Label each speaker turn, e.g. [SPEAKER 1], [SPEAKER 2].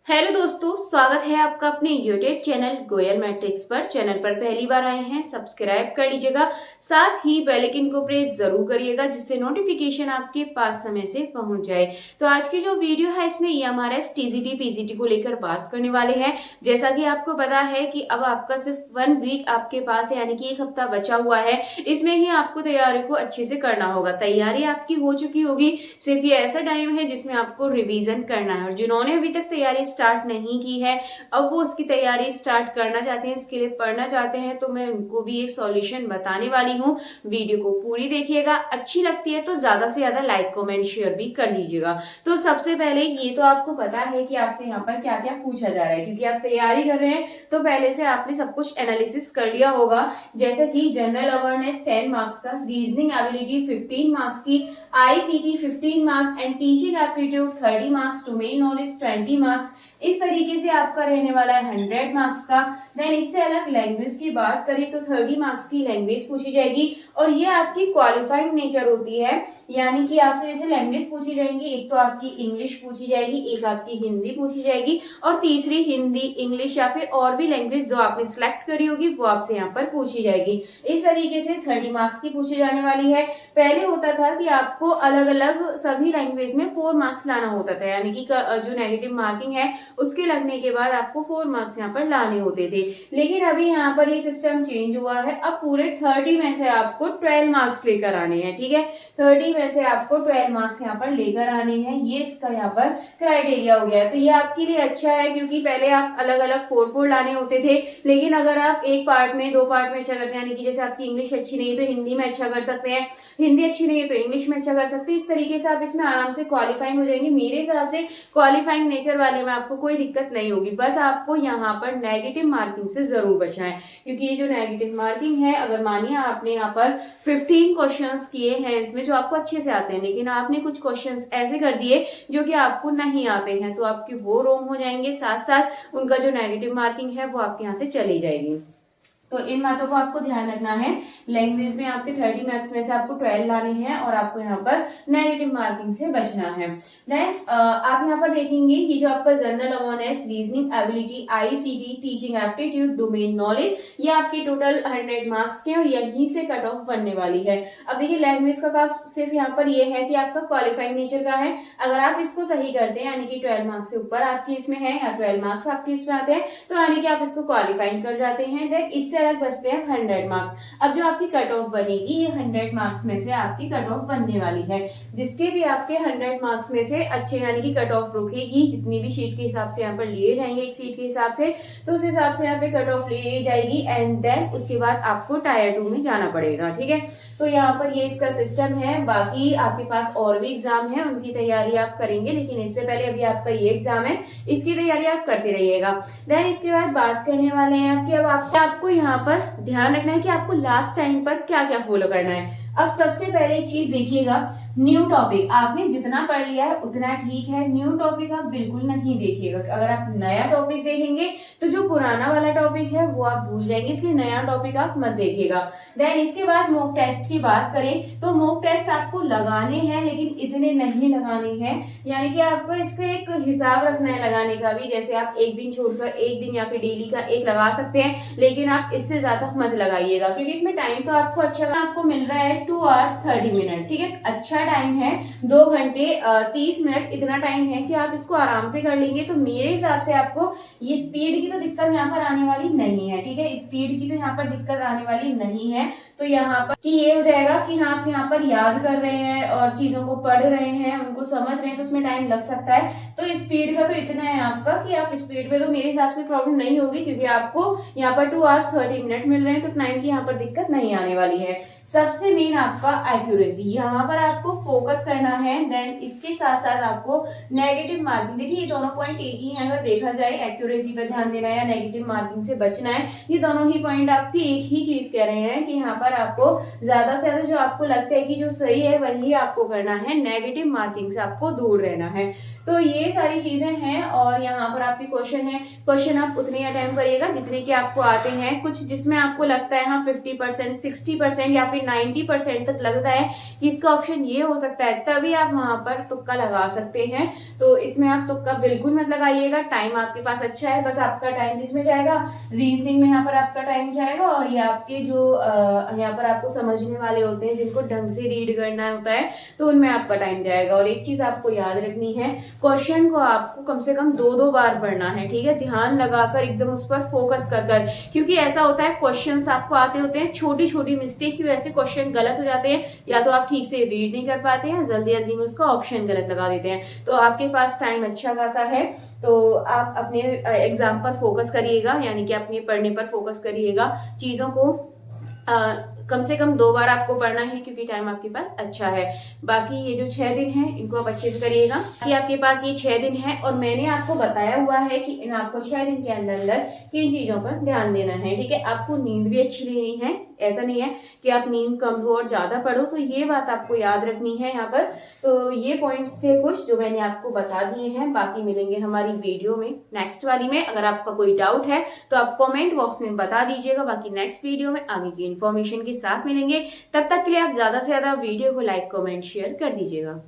[SPEAKER 1] Hello दोस्तों, स्वागत है आपका अपने YouTube चैनल गोयल मैट्रिक्स पर। चैनल पर पहली बार आए हैं, सब्सक्राइब कर लीजिएगा, साथ ही बेल आइकन को प्रेस जरूर करिएगा जिससे नोटिफिकेशन आपके पास समय से पहुंच जाए। तो आज की जो वीडियो है इसमें EMRS TGT PGT को लेकर बात करने वाले हैं। जैसा कि आपको पता है कि अब आपका सिर्फ 1 वीक आपके पास है, यानी कि 1 हफ्ता बचा हुआ है। इसमें ही आपको तैयारी को अच्छे से करना होगा। तैयारी आपकी हो चुकी होगी, सिर्फ ये ऐसा टाइम है जिसमें आपको रिवीजन करना है। और जिन्होंने अभी तक तैयारी स्टार्ट नहीं की है, अब वो उसकी तैयारी स्टार्ट करना चाहते हैं, इसके लिए पढ़ना चाहते हैं, तो मैं उनको भी एक सॉल्यूशन बताने वाली हूँ। वीडियो को पूरी देखिएगा, अच्छी लगती है तो ज्यादा से ज्यादा लाइक कमेंट शेयर भी कर लीजिएगा। तो सबसे पहले ये तो आपको पता है कि आपसे यहाँ पर क्या क्या पूछा जा रहा है, क्योंकि आप तैयारी कर रहे हैं तो पहले से आपने सब कुछ एनालिसिस कर लिया होगा। जैसे कि जनरल अवेयरनेस 10 मार्क्स का, रीजनिंग एबिलिटी 15 मार्क्स की, ICT 15 marks and teaching aptitude 30 marks, domain knowledge 20 marks. इस तरीके से आपका रहने वाला है 100 मार्क्स का। देन इससे अलग लैंग्वेज की बात करें तो 30 मार्क्स की लैंग्वेज पूछी जाएगी, और ये आपकी क्वालिफाइड नेचर होती है, यानी कि आपसे जैसे लैंग्वेज पूछी जाएंगी, एक तो आपकी इंग्लिश पूछी जाएगी, एक आपकी हिंदी पूछी जाएगी, और तीसरी हिंदी, इंग्लिश या फिर और भी लैंग्वेज जो आपने सिलेक्ट करी होगी वो आपसे यहाँ पर पूछी जाएगी। इस तरीके से 30 मार्क्स की पूछी जाने वाली है। पहले होता था कि आपको अलग अलग सभी लैंग्वेज में 4 मार्क्स लाना होता था, यानी कि जो नेगेटिव मार्किंग है उसके लगने के बाद आपको 4 मार्क्स यहाँ पर लाने होते थे। लेकिन अभी यहाँ पर ये सिस्टम चेंज हुआ है, अब पूरे 30 में से आपको 12 मार्क्स लेकर आने हैं। ठीक है, 30 में से आपको 12 मार्क्स यहाँ पर लेकर आने हैं, ये इसका यहाँ पर क्राइटेरिया हो गया है। तो ये आपके लिए अच्छा है, क्योंकि पहले आप अलग अलग 4 लाने होते थे, लेकिन अगर आप एक पार्ट में 2 पार्ट में अच्छा करते हैं, यानी कि जैसे आपकी इंग्लिश अच्छी नहीं है तो हिंदी में अच्छा कर सकते हैं, हिंदी अच्छी नहीं है तो इंग्लिश में अच्छा कर सकते हैं। इस तरीके से आप इसमें आराम से क्वालिफाइंग हो जाएंगे। मेरे हिसाब से क्वालिफाइंग नेचर वाले में आपको कोई दिक्कत नहीं होगी, बस आपको यहाँ पर नेगेटिव मार्किंग से जरूर बचना है, क्योंकि ये जो नेगेटिव मार्किंग है, अगर मानिए आपने यहाँ पर 15 क्वेश्चंस किए हैं इसमें जो आपको अच्छे से आते हैं, लेकिन आपने कुछ क्वेश्चंस ऐसे कर दिए जो कि आपको नहीं आते हैं, तो आपके वो रोंग हो जाएंगे, साथ साथ उनका जो नेगेटिव मार्किंग है वो आपके यहाँ से चली जाएगी। तो इन बातों को आपको ध्यान रखना है। लैंग्वेज में आपके 30 मार्क्स में से आपको 12 लाने हैं, और आपको यहाँ पर नेगेटिव मार्किंग से बचना है। देन आप यहाँ पर देखेंगे ये जो आपका general awareness, reasoning ability, ICT, teaching aptitude, domain knowledge, ये आपके टोटल 100 मार्क्स के, और यहीं से कट ऑफ बनने वाली है। अब देखिए लैंग्वेज का सिर्फ यहाँ पर ये है कि आपका क्वालिफाइंग नेचर का है। अगर आप इसको सही करते हैं, यानी कि 12 मार्क्स से ऊपर आपकी इसमें है या 12 मार्क्स आपकी इसमें आते हैं, तो यानी कि आप इसको क्वालिफाइंग कर जाते हैं। देन इससे अलग बचते हैं 100 मार्क्स। अब जो आपकी कट ऑफ बनेगी, ये 100 मार्क्स में से आपकी कट ऑफ बनने वाली है। जिसके भी आपके 100 मार्क्स में से अच्छे, यानी कि कट ऑफ रुकेगी, जितनी भी शीट के हिसाब से यहाँ पर लिए जाएंगे, एक सीट के हिसाब से, तो उस हिसाब से यहाँ पे कट ऑफ ली जाएगी। एंड देन उसके बाद आपको टायर 2 में जाना पड़ेगा। ठीक है, तो यहाँ पर ये इसका सिस्टम है। बाकी आपके पास और भी एग्जाम है, उनकी तैयारी आप करेंगे, लेकिन इससे पहले अभी आपका ये एग्जाम है, इसकी तैयारी आप करते रहिएगा। देन इसके बाद बात करने वाले हैं कि अब आपको यहाँ पर ध्यान रखना है कि आपको लास्ट टाइम पर क्या क्या फॉलो करना है। अब सबसे पहले एक चीज देखिएगा, न्यू टॉपिक आपने जितना पढ़ लिया है उतना ठीक है, न्यू टॉपिक आप बिल्कुल नहीं देखिएगा। अगर आप नया टॉपिक देखेंगे तो जो पुराना वाला टॉपिक है वो आप भूल जाएंगे, इसलिए नया टॉपिक आप मत देखिएगा। देन इसके बाद मॉक टेस्ट की बात करें तो मॉक टेस्ट आपको लगाने हैं, लेकिन इतने नहीं लगाने हैं, यानी कि आपको इसका एक हिसाब रखना है लगाने का भी। जैसे आप एक दिन छोड़कर एक दिन या फिर डेली का एक लगा सकते हैं, लेकिन आप इससे ज्यादा मत लगाइएगा, क्योंकि इसमें टाइम तो आपको अच्छा आपको मिल रहा है 2 hours 30 मिनट। ठीक है, अच्छा टाइम है, 2 घंटे 30 मिनट, इतना टाइम है कि आप इसको आराम से कर लेंगे। तो मेरे हिसाब से आपको ये स्पीड की तो दिक्कत यहाँ पर आने वाली नहीं है। ठीक है, स्पीड की तो यहाँ पर दिक्कत आने वाली नहीं है। तो यहाँ पर कि ये हो जाएगा कि हाँ आप यहाँ पर याद कर रहे हैं और चीजों को पढ़ रहे हैं, उनको समझ रहे हैं, तो उसमें टाइम लग सकता है। तो स्पीड का तो इतना है आपका कि आप स्पीड पे तो मेरे हिसाब से प्रॉब्लम नहीं होगी, क्योंकि आपको यहाँ पर 2 hours 30 मिनट मिल रहे हैं, तो टाइम की यहाँ पर दिक्कत नहीं आने वाली है। सबसे मेन आपका एक्यूरेसी, यहाँ पर आपको फोकस करना है। देन इसके साथ साथ आपको नेगेटिव मार्किंग, देखिए ये दोनों पॉइंट एक ही है। अगर देखा जाए एक्यूरेसी पर ध्यान देना है या नेगेटिव मार्किंग से बचना है, ये दोनों ही पॉइंट आपकी एक ही चीज कह रहे हैं कि यहाँ पर आपको ज्यादा से ज्यादा जो आपको लगता है कि जो सही है वही आपको करना है, नेगेटिव मार्किंग से आपको दूर रहना है। तो ये सारी चीजें हैं और यहाँ पर आपके क्वेश्चन है, क्वेश्चन आप उतने अटेम्प्ट करिएगा जितने के आपको आते हैं। कुछ जिसमें आपको लगता है हाँ 50%, 60% या फिर 90% तक लगता है कि इसका ऑप्शन ये हो सकता है, तभी आप वहां पर तुक्का लगा सकते हैं। तो इसमें आप तुक्का बिल्कुल मत लगाइएगा। टाइम आपके पास अच्छा है, बस आपका टाइम किसमें जाएगा, रीजनिंग में यहाँ पर आपका टाइम जाएगा। और ये आपके जो यहाँ पर आपको समझने वाले होते हैं, जिनको ढंग से रीड करना होता है, तो उनमें आपका टाइम जाएगा। और एक चीज आपको याद रखनी है, क्वेश्चन को आपको कम से कम 2-2 बार पढ़ना है, ठीक है, ध्यान लगाकर एकदम उस पर फोकस कर कर, क्योंकि ऐसा होता है क्वेश्चंस आपको आते होते हैं, छोटी छोटी मिस्टेक की वजह से क्वेश्चन गलत हो जाते हैं, या तो आप ठीक से रीड नहीं कर पाते हैं, जल्दी जल्दी में उसका ऑप्शन गलत लगा देते हैं। तो आपके पास टाइम अच्छा खासा है, तो आप अपने एग्जाम पर फोकस करिएगा, यानी कि अपने पढ़ने पर फोकस करिएगा। चीजों को कम से कम 2 बार आपको पढ़ना है, क्योंकि टाइम आपके पास अच्छा है। बाकी ये जो 6 दिन है इनको आप अच्छे से करिएगा कि आपके पास ये 6 दिन है, और मैंने आपको बताया हुआ है कि इन आपको 6 दिन के अंदर अंदर किन चीजों पर ध्यान देना है, ठीक है। आपको नींद भी अच्छी लेनी है, ऐसा नहीं है कि आप नींद कम लो और ज्यादा पढ़ो, तो ये बात आपको याद रखनी है यहाँ पर। तो ये पॉइंट्स थे कुछ जो मैंने आपको बता दिए हैं। बाकी मिलेंगे हमारी वीडियो में नेक्स्ट वाली में। अगर आपका कोई डाउट है तो आप कमेंट बॉक्स में बता दीजिएगा। बाकी नेक्स्ट वीडियो में आगे की इन्फॉर्मेशन के साथ मिलेंगे। तब तक के लिए आप ज्यादा से ज्यादा वीडियो को लाइक, कमेंट, शेयर कर दीजिएगा।